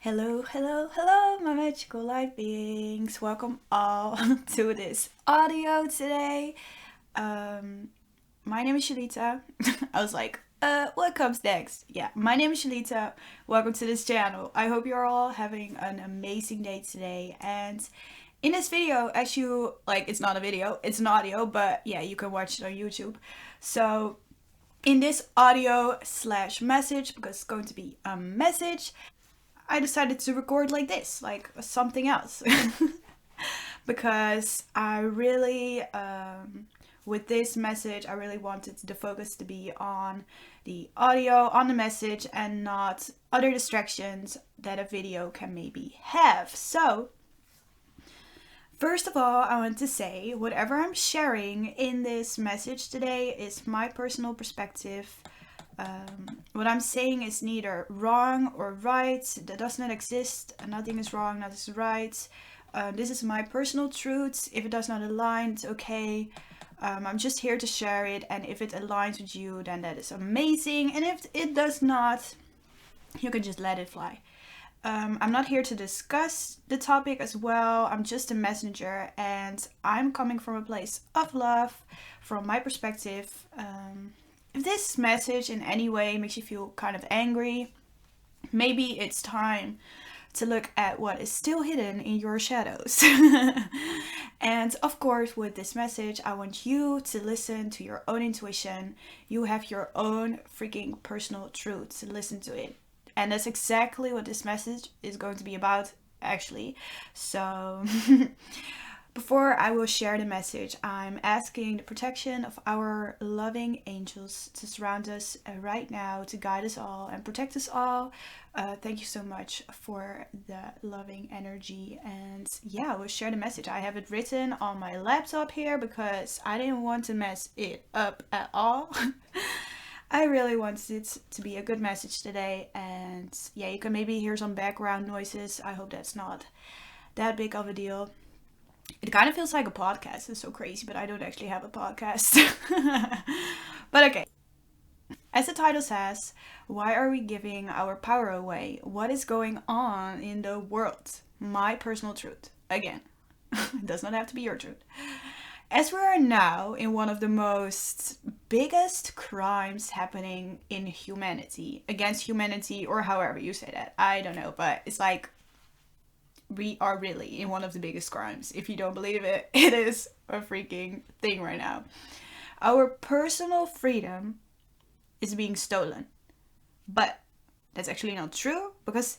Hello, hello, hello, my magical light beings. Welcome all to this audio today. Um, my name is Shalita. I was like, what comes next? Yeah, my name is Shalita. Welcome to this channel. I hope you're all having an amazing day today. And in this video, as you like, it's not a video, it's an audio, but yeah, you can watch it on YouTube. So, in this audio slash message, because it's going to be a message, I decided to record like this, like something else. Because I really, with this message, I really wanted the focus to be on the audio, on the message, and not other distractions that a video can maybe have. So, first of all, I want to say whatever I'm sharing in this message today is my personal perspective. What I'm saying is neither wrong or right. That does not exist. Nothing is wrong, nothing is right. This is my personal truth. If it does not align, it's okay. I'm just here to share it, and if it aligns with you, then that is amazing. And if it does not, you can just let it fly. I'm not here to discuss the topic as well. I'm just a messenger, and I'm coming from a place of love, from my perspective. If this message in any way makes you feel kind of angry, maybe it's time to look at what is still hidden in your shadows. And of course, with this message, I want you to listen to your own intuition. You have your own freaking personal truth to listen to it. And that's exactly what this message is going to be about, actually. So, before I will share the message, I'm asking the protection of our loving angels to surround us right now, to guide us all and protect us all. Thank you so much for the loving energy. And yeah, we'll share the message. I have it written on my laptop here because I didn't want to mess it up at all. I really wanted it to be a good message today. And yeah, you can maybe hear some background noises. I hope that's not that big of a deal. It kind of feels like a podcast. It's so crazy, but I don't actually have a podcast. But okay. As the title says, why are we giving our power away? What is going on in the world? My personal truth. Again, it does not have to be your truth. As we are now in one of the most biggest crimes happening in humanity, against humanity, or however you say that, I don't know, but it's like we are really in one of the biggest crimes. If you don't believe it, it is a freaking thing right now. Our personal freedom is being stolen. But that's actually not true because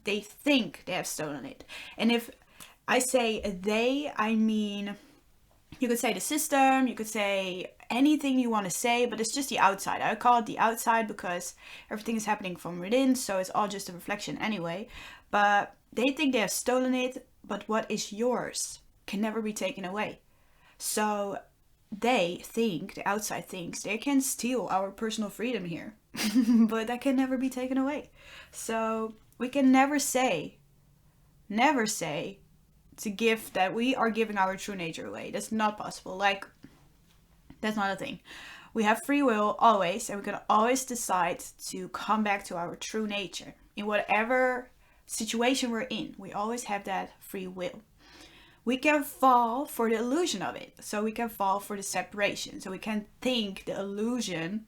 they think they have stolen it. And if I say they, I mean, you could say the system, you could say anything you want to say, but it's just the outside. I call it the outside because everything is happening from within, so it's all just a reflection anyway. But they think they have stolen it, but what is yours can never be taken away. So they think, the outside thinks, they can steal our personal freedom here, but that can never be taken away. So we can never say to give that we are giving our true nature away. That's not possible. Like, that's not a thing. We have free will always, and we can always decide to come back to our true nature in whatever situation we're in. We always have that free will. We can fall for the illusion of it. So we can fall for the separation. So we can think the illusion,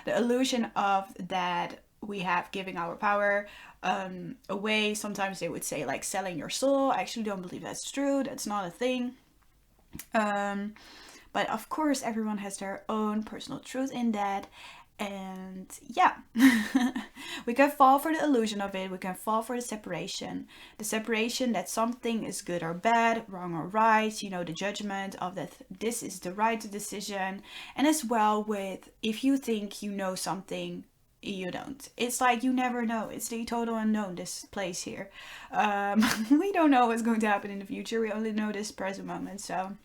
the illusion of that we have giving our power away. Sometimes they would say like selling your soul. I actually don't believe that's true. That's not a thing. But of course, everyone has their own personal truth in that. And yeah, we can fall for the illusion of it. We can fall for the separation that something is good or bad, wrong or right, you know, the judgment of that this is the right decision. And as well with if you think you know something, you don't. It's like you never know. It's the total unknown, this place here. We don't know what's going to happen in the future. We only know this present moment. So,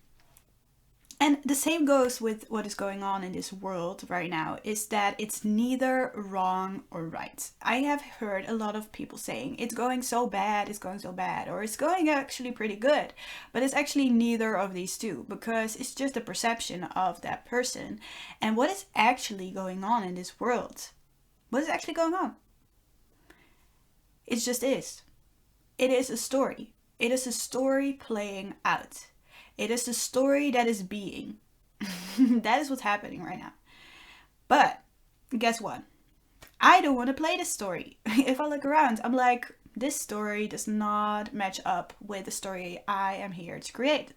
and the same goes with what is going on in this world right now, is that it's neither wrong or right. I have heard a lot of people saying it's going so bad, or it's going actually pretty good. But it's actually neither of these two, because it's just a perception of that person. And what is actually going on in this world? What is actually going on? It just is. It is a story. It is a story playing out. It is a story that is being. That is what's happening right now. But guess what? I don't want to play this story. If I look around, I'm like, this story does not match up with the story I am here to create.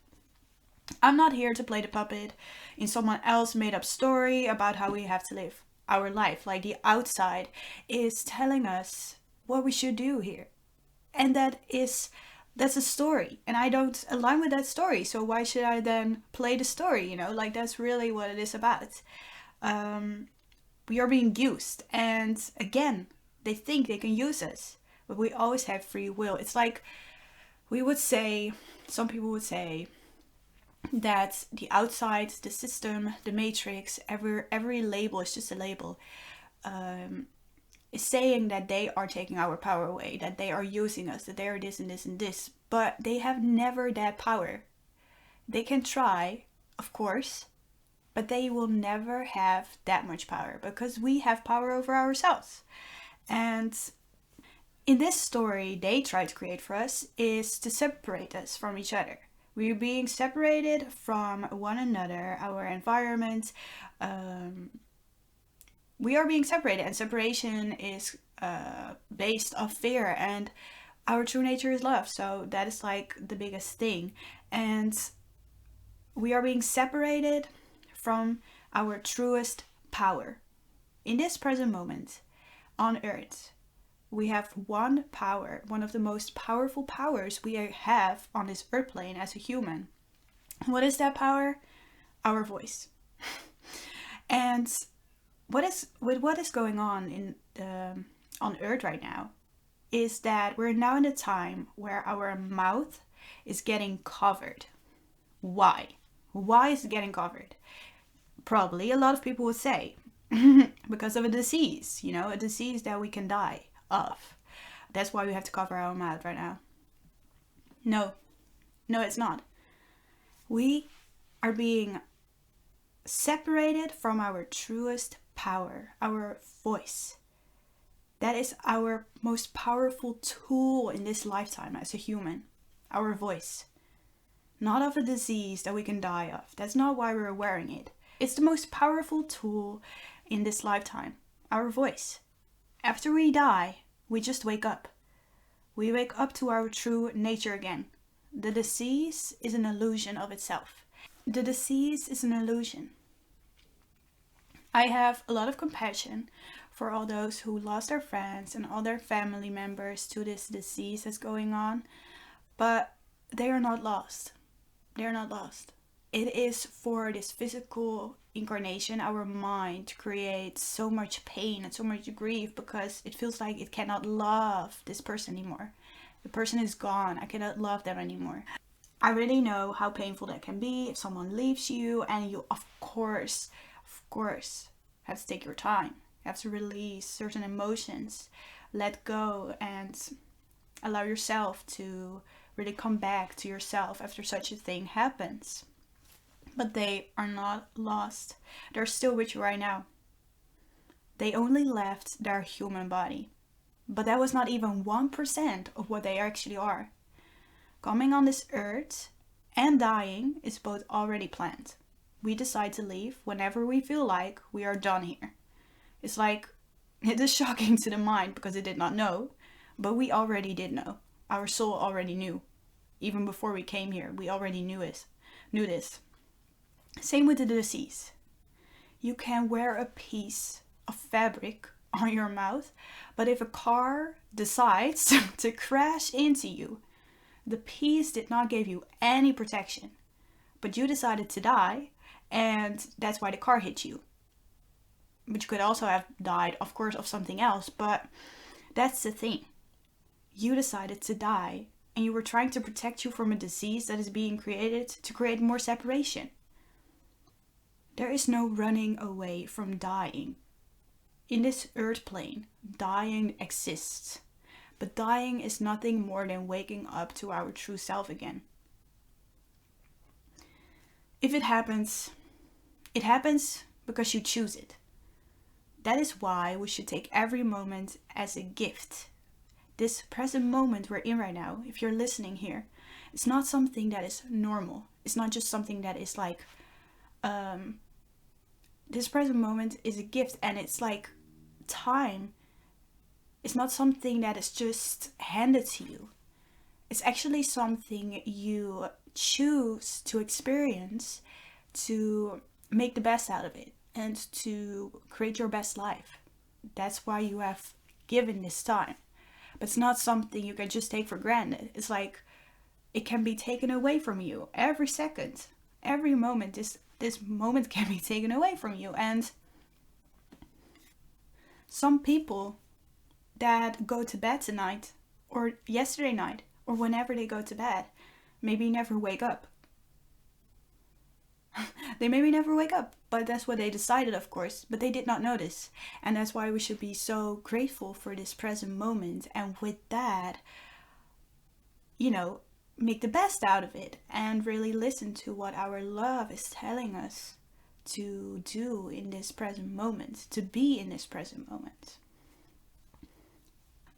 I'm not here to play the puppet in someone else's made up story about how we have to live our life. Like the outside is telling us what we should do here. And that's a story. And I don't align with that story. So why should I then play the story? You know, like that's really what it is about. We are being used. And again, they think they can use us. But we always have free will. It's like some people would say, that the outside, the system, the matrix, every label is just a label, is saying that they are taking our power away, that they are using us, that they are this and this and this, but they have never that power. They can try, of course, but they will never have that much power because we have power over ourselves. And in this story they try to create for us is to separate us from each other. We're being separated from one another, our environment. We are being separated, and separation is based off fear, and our true nature is love. So that is like the biggest thing. And we are being separated from our truest power. In this present moment on Earth, we have one power, one of the most powerful powers we have on this earth plane as a human. What is that power? Our voice. And what is going on on Earth right now is that we're now in a time where our mouth is getting covered. Why? Why is it getting covered? Probably a lot of people would say because of a disease, a disease that we can die of. That's why we have to cover our mouth right now. No, it's not. We are being separated from our truest power, our voice. That is our most powerful tool in this lifetime as a human, our voice. Not of a disease that we can die of. That's not why we're wearing it. It's the most powerful tool in this lifetime, our voice. After we die, we just wake up. We wake up to our true nature again. The disease is an illusion of itself. The disease is an illusion. I have a lot of compassion for all those who lost their friends and all their family members to this disease that's going on, but they are not lost. They are not lost. It is for this physical incarnation, our mind creates so much pain and so much grief because it feels like it cannot love this person anymore. The person is gone. I cannot love them anymore. I really know how painful that can be if someone leaves you, and you of course have to take your time. You have to release certain emotions, let go, and allow yourself to really come back to yourself after such a thing happens. But they are not lost. They're still with you right now. They only left their human body. But that was not even 1% of what they actually are. Coming on this earth and dying is both already planned. We decide to leave whenever we feel like we are done here. It's like, it is shocking to the mind because it did not know, but we already did know. Our soul already knew. Even before we came here, we already knew this. Same with the disease. You can wear a piece of fabric on your mouth, but if a car decides to crash into you, the piece did not give you any protection, but you decided to die, and that's why the car hit you. But you could also have died, of course, of something else, but that's the thing. You decided to die, and you were trying to protect you from a disease that is being created to create more separation. There is no running away from dying. In this earth plane, dying exists. But dying is nothing more than waking up to our true self again. If it happens because you choose it. That is why we should take every moment as a gift this present moment we're in right now, if you're listening here, it's not something that is normal. It's not just something that is like, this present moment is a gift, and it's like time. It's not something that is just handed to you. It's actually something you choose to experience, to make the best out of it, and to create your best life. That's why you have given this time. But it's not something you can just take for granted. It's like it can be taken away from you every second, every moment. This moment can be taken away from you. And some people that go to bed tonight, or yesterday night, or whenever they go to bed, maybe never wake up. They maybe never wake up, but that's what they decided, of course, but they did not notice. And that's why we should be so grateful for this present moment, and with that, make the best out of it and really listen to what our love is telling us to do in this present moment, to be in this present moment.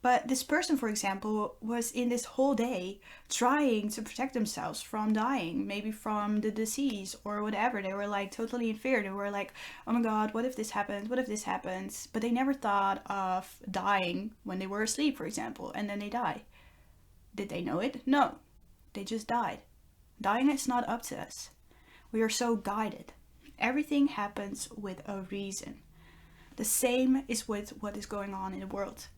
But this person, for example, was in this whole day trying to protect themselves from dying, maybe from the disease or whatever. They were like totally in fear. They were like, oh my God, what if this happens? What if this happens? But they never thought of dying when they were asleep, for example, and then they die. Did they know it? No, they just died. Dying is not up to us. We are so guided. Everything happens with a reason. The same is with what is going on in the world.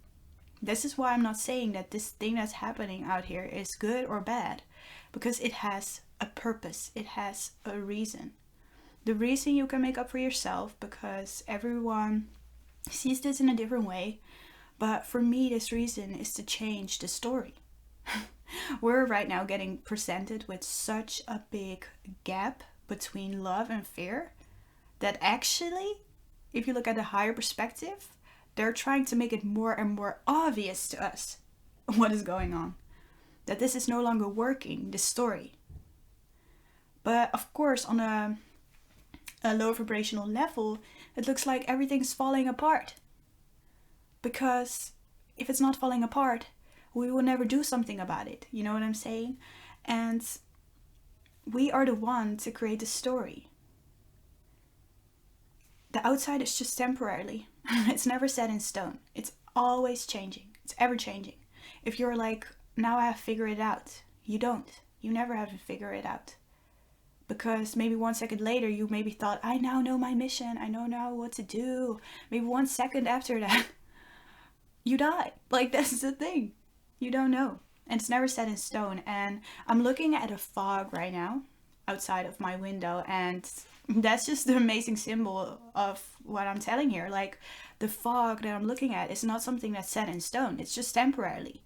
This is why I'm not saying that this thing that's happening out here is good or bad, because it has a purpose, it has a reason. The reason you can make up for yourself, because everyone sees this in a different way, but for me this reason is to change the story. We're right now getting presented with such a big gap between love and fear that actually, if you look at a higher perspective, they're trying to make it more and more obvious to us what is going on. That this is no longer working, this story. But of course, on a low vibrational level, it looks like everything's falling apart. Because if it's not falling apart, we will never do something about it. You know what I'm saying? And we are the one to create the story. The outside is just temporarily. It's never set in stone. It's always changing. It's ever changing. If you're like, now I have figured it out, you don't. You never have to figure it out. Because maybe 1 second later, you maybe thought, I now know my mission. I know now what to do. Maybe 1 second after that, you die. Like, that's the thing. You don't know. And it's never set in stone. And I'm looking at a fog right now outside of my window, and that's just the amazing symbol of what I'm telling here. Like, the fog that I'm looking at is not something that's set in stone. It's just temporarily.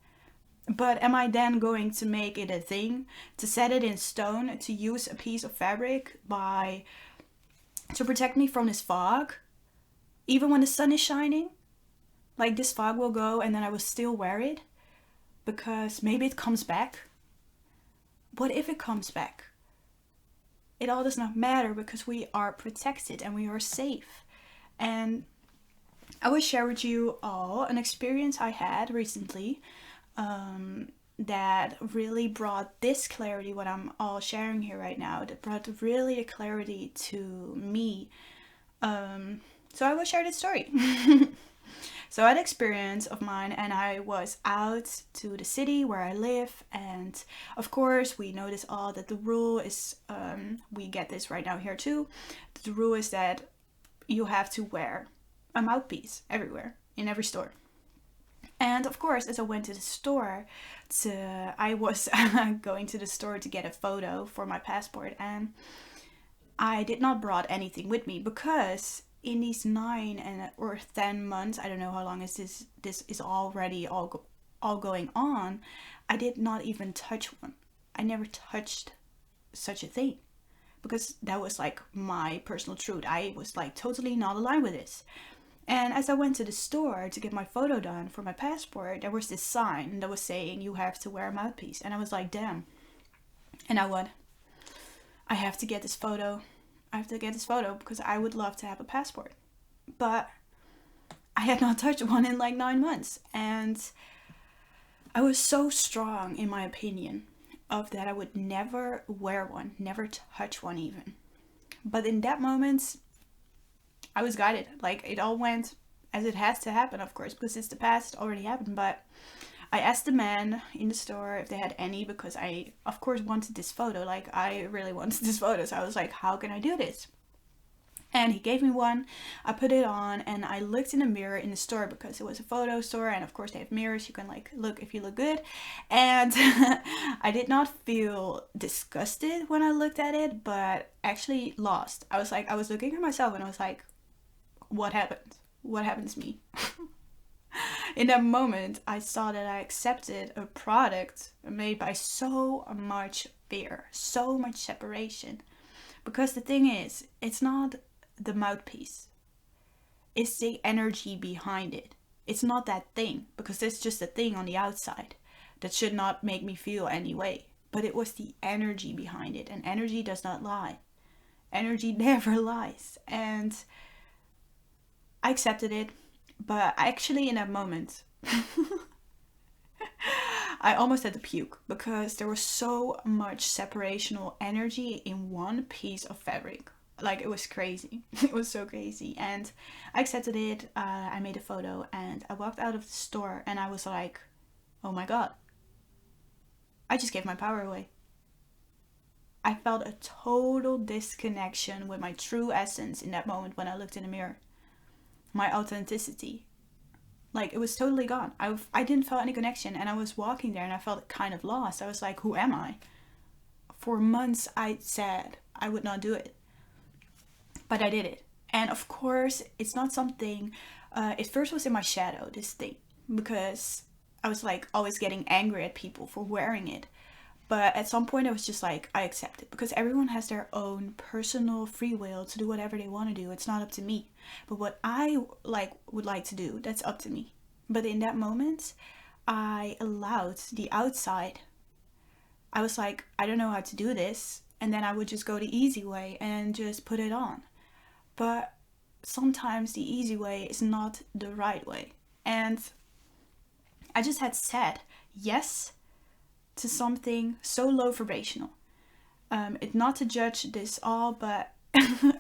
But am I then going to make it a thing, to set it in stone, to use a piece of fabric to protect me from this fog? Even when the sun is shining? Like, this fog will go and then I will still wear it? Because maybe it comes back. What if it comes back? It all does not matter, because we are protected and we are safe. And I will share with you all an experience I had recently that really brought this clarity, what I'm all sharing here right now, that brought really the clarity to me. So I will share this story. So I had an experience of mine, and I was out to the city where I live, and of course we notice all that the rule is, we get this right now here too, the rule is that you have to wear a mouthpiece everywhere, in every store. And of course, as I went to the store, I was going to the store to get a photo for my passport, and I did not brought anything with me, because in these 9 or 10 months, I don't know how long is this is already all going on, I did not even touch one. I never touched such a thing, because that was like my personal truth. I was like totally not aligned with this. And as I went to the store to get my photo done for my passport, there was this sign that was saying you have to wear a mouthpiece. And I was like, damn. And now what? I have to get this photo. I have to get this photo because I would love to have a passport. But I had not touched one in like 9 months. And I was so strong in my opinion of that I would never wear one, never touch one even. But in that moment, I was guided. Like, it all went as it has to happen, of course, because it's the past, already happened. But I asked the man in the store if they had any, because I, of course, wanted this photo. Like, I really wanted this photo. So I was like, how can I do this? And he gave me one. I put it on and I looked in the mirror in the store, because it was a photo store, and of course they have mirrors. You can like look if you look good. And I did not feel disgusted when I looked at it, but actually lost. I was like, I was looking at myself and I was like, what happened? What happened to me? In that moment, I saw that I accepted a product made by so much fear, so much separation. Because the thing is, it's not the mouthpiece, it's the energy behind it. It's not that thing, because it's just a thing on the outside that should not make me feel any way. But it was the energy behind it, and energy does not lie. Energy never lies. And I accepted it, but actually in that moment, I almost had to puke, because there was so much separational energy in one piece of fabric. Like, it was crazy. It was so crazy. And I accepted it. I made a photo and I walked out of the store and I was like, oh my God, I just gave my power away. I felt a total disconnection with my true essence in that moment when I looked in the mirror. My authenticity. Like, it was totally gone. I didn't feel any connection, and I was walking there and I felt kind of lost. I was like, who am I? For months I said I would not do it, but I did it. And of course, it's not something, it first was in my shadow, this thing, because I was like always getting angry at people for wearing it. But at some point I was just like, I accept it, because everyone has their own personal free will to do whatever they want to do. It's not up to me. But what I would like to do, that's up to me. But in that moment, I allowed the outside. I was like, I don't know how to do this. And then I would just go the easy way and just put it on. But sometimes the easy way is not the right way. And I just had said yes to something so low vibrational. It's not to judge this all, but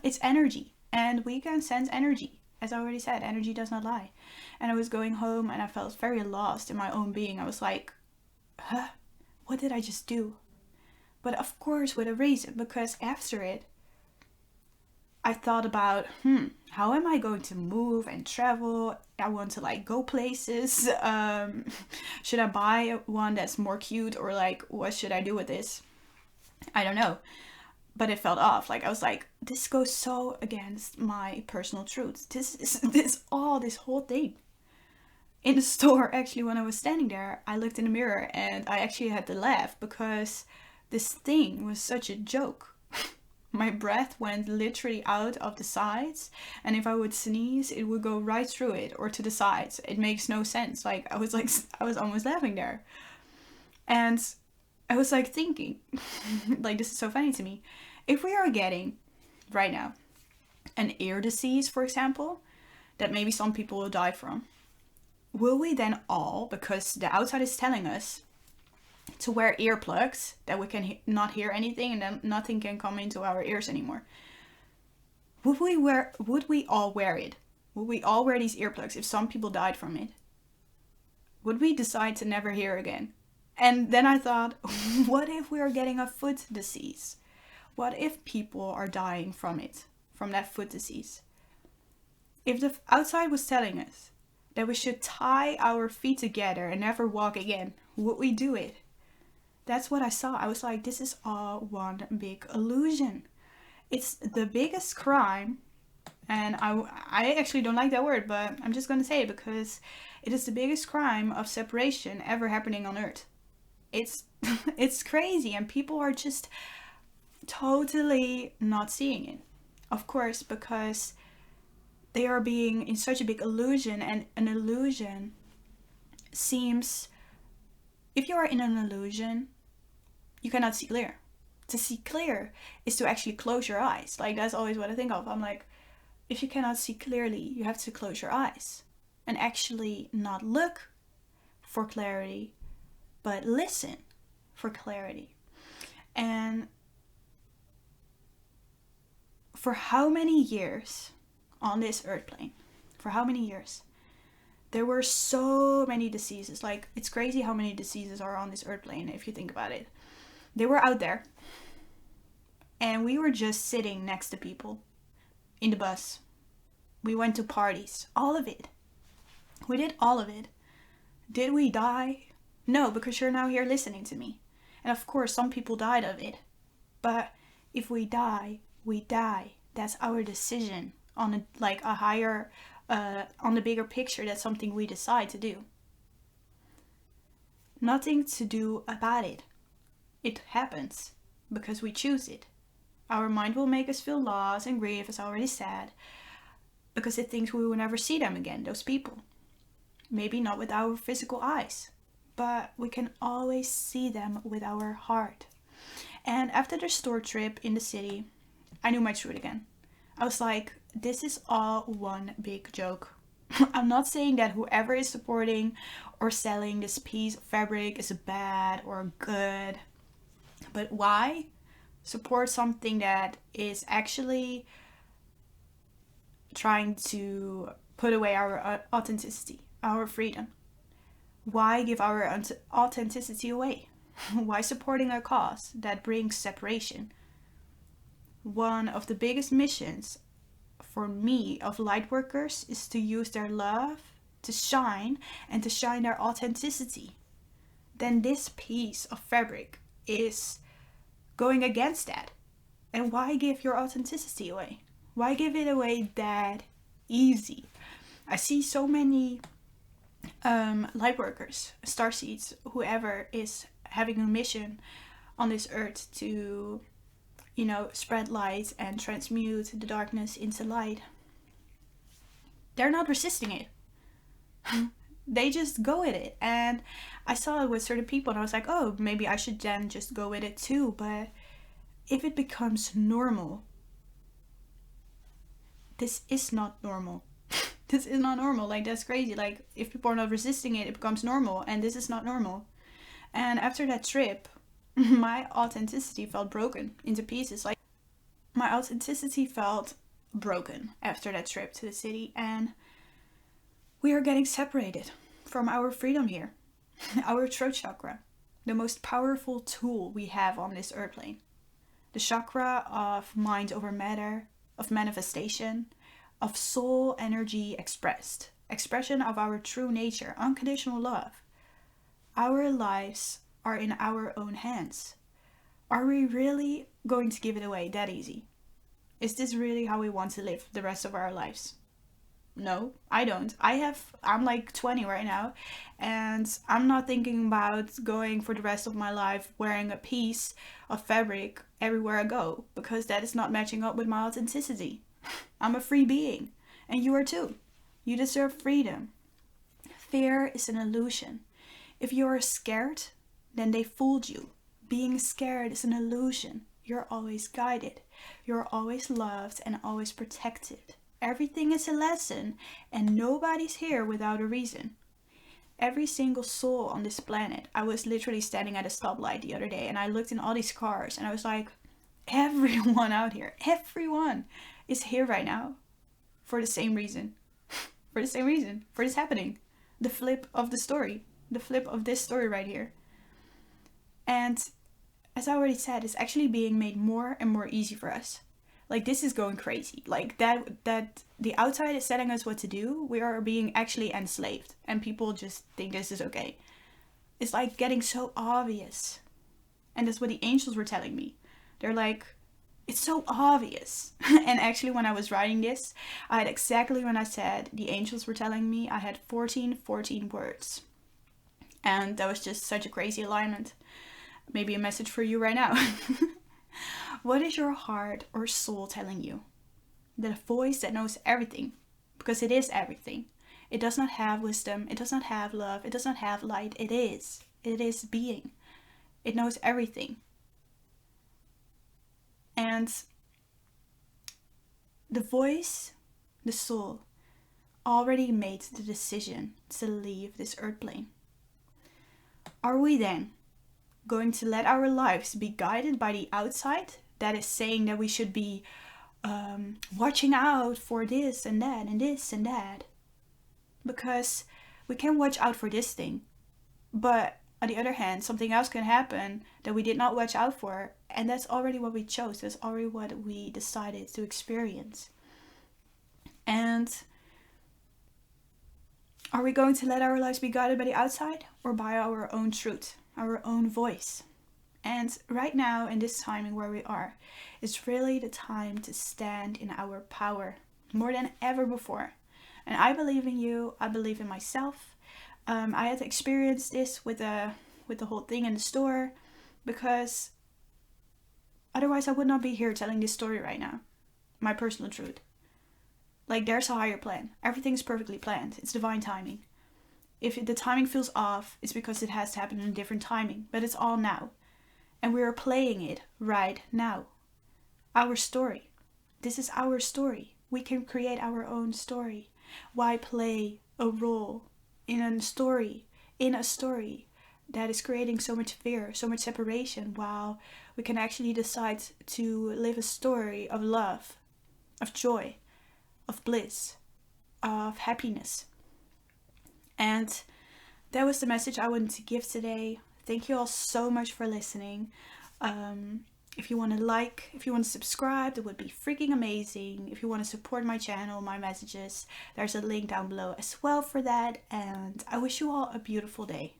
it's energy, and we can sense energy. As I already said, energy does not lie. And I was going home and I felt very lost in my own being. I was like, huh, what did I just do? But of course with a reason, because after it, I thought about, how am I going to move and travel? I want to like go places. Should I buy one that's more cute, or like, what should I do with this? I don't know. But it felt off. Like, I was like, this goes so against my personal truths. This whole thing. In the store, actually, when I was standing there, I looked in the mirror and I actually had to laugh, because this thing was such a joke. My breath went literally out of the sides, and if I would sneeze, it would go right through it or to the sides. It makes no sense. Like, I was almost laughing there. And I was like thinking, like, this is so funny to me. If we are getting right now an ear disease, for example, that maybe some people will die from, will we then all, because the outside is telling us to wear earplugs that we can not hear anything, and then nothing can come into our ears anymore, would we all wear it? Would we all wear these earplugs if some people died from it? Would we decide to never hear again? And then I thought, what if we are getting a foot disease? What if people are dying from it, from that foot disease? If the outside was telling us that we should tie our feet together and never walk again, would we do it? That's what I saw. I was like, this is all one big illusion. It's the biggest crime. And I actually don't like that word, but I'm just going to say it, because it is the biggest crime of separation ever happening on Earth. It's crazy, and people are just totally not seeing it. Of course, because they are being in such a big illusion, and an illusion seems, if you are in an illusion, you cannot see clear. To see clear is to actually close your eyes. Like, that's always what I think of. I'm like, if you cannot see clearly, you have to close your eyes and actually not look for clarity, but listen for clarity. And for how many years on this earth plane, for how many years, there were so many diseases. Like, it's crazy how many diseases are on this earth plane if you think about it. They were out there, and we were just sitting next to people in the bus. We went to parties, all of it. We did all of it. Did we die? No, because you're now here listening to me. And of course, some people died of it. But if we die, we die. That's our decision on a higher, on the bigger picture. That's something we decide to do. Nothing to do about it. It happens because we choose it. Our mind will make us feel loss and grief, as I already said, because it thinks we will never see them again, those people. Maybe not with our physical eyes, but we can always see them with our heart. And after the store trip in the city, I knew my truth again. I was like, this is all one big joke. I'm not saying that whoever is supporting or selling this piece of fabric is bad or good, but why support something that is actually trying to put away our authenticity, our freedom? Why give our authenticity away? Why supporting a cause that brings separation? One of the biggest missions for me of light workers is to use their love to shine and to shine their authenticity. Then this piece of fabric is going against that. And why give your authenticity away? Why give it away that easy? I see so many light workers, starseeds, whoever is having a mission on this earth to, spread light and transmute the darkness into light. They're not resisting it. They just go with it. And I saw it with certain people and I was like, oh, maybe I should then just go with it too. But if it becomes normal, this is not normal. This is not normal. Like, that's crazy. Like, if people are not resisting it, it becomes normal. And this is not normal. And after that trip, my authenticity felt broken into pieces. Like, my authenticity felt broken after that trip to the city. And we are getting separated from our freedom here. Our throat chakra, the most powerful tool we have on this earth plane. The chakra of mind over matter, of manifestation, of soul energy expressed, expression of our true nature, unconditional love. Our lives are in our own hands. Are we really going to give it away that easy? Is this really how we want to live the rest of our lives? No, I don't. I'm like 20 right now, and I'm not thinking about going for the rest of my life wearing a piece of fabric everywhere I go, because that is not matching up with my authenticity. I'm a free being, and you are too. You deserve freedom. Fear is an illusion. If you are scared, then they fooled you. Being scared is an illusion. You're always guided. You're always loved and always protected. Everything is a lesson, and nobody's here without a reason. Every single soul on this planet. I was literally standing at a stoplight the other day, and I looked in all these cars, and I was like, everyone out here, everyone is here right now for the same reason. For the same reason. For this happening. The flip of the story. The flip of this story right here. And as I already said, it's actually being made more and more easy for us. Like, this is going crazy. Like, that the outside is telling us what to do. We are being actually enslaved. And people just think this is okay. It's like getting so obvious. And that's what the angels were telling me. They're like, it's so obvious. And actually, when I was writing this, I had exactly when I said the angels were telling me, I had 14 words. And that was just such a crazy alignment. Maybe a message for you right now. What is your heart or soul telling you? The voice that knows everything, because it is everything. It does not have wisdom. It does not have love. It does not have light. It is being. It knows everything. And the voice, the soul, already made the decision to leave this earth plane. are we then going to let our lives be guided by the outside that is saying that we should be watching out for this and that and this and that? Because we can watch out for this thing, but on the other hand, something else can happen that we did not watch out for, and that's already what we chose. That's already what we decided to experience. And are we going to let our lives be guided by the outside or by our own truth, our own voice? And right now, in this timing where we are, is really the time to stand in our power more than ever before. And I believe in you. I believe in myself. I had to experience this with the whole thing in the store, because otherwise I would not be here telling this story right now. My personal truth. Like, there's a higher plan. Everything's perfectly planned. It's divine timing. If the timing feels off, it's because it has to happen in a different timing. But it's all now. And we are playing it right now. Our story. This is our story. We can create our own story. Why play a role in a story that is creating so much fear, so much separation, while we can actually decide to live a story of love, of joy, of bliss, of happiness. And that was the message I wanted to give today. Thank you all so much for listening. If you want to subscribe, that would be freaking amazing. If you want to support my channel, my messages, there's a link down below as well for that. And I wish you all a beautiful day.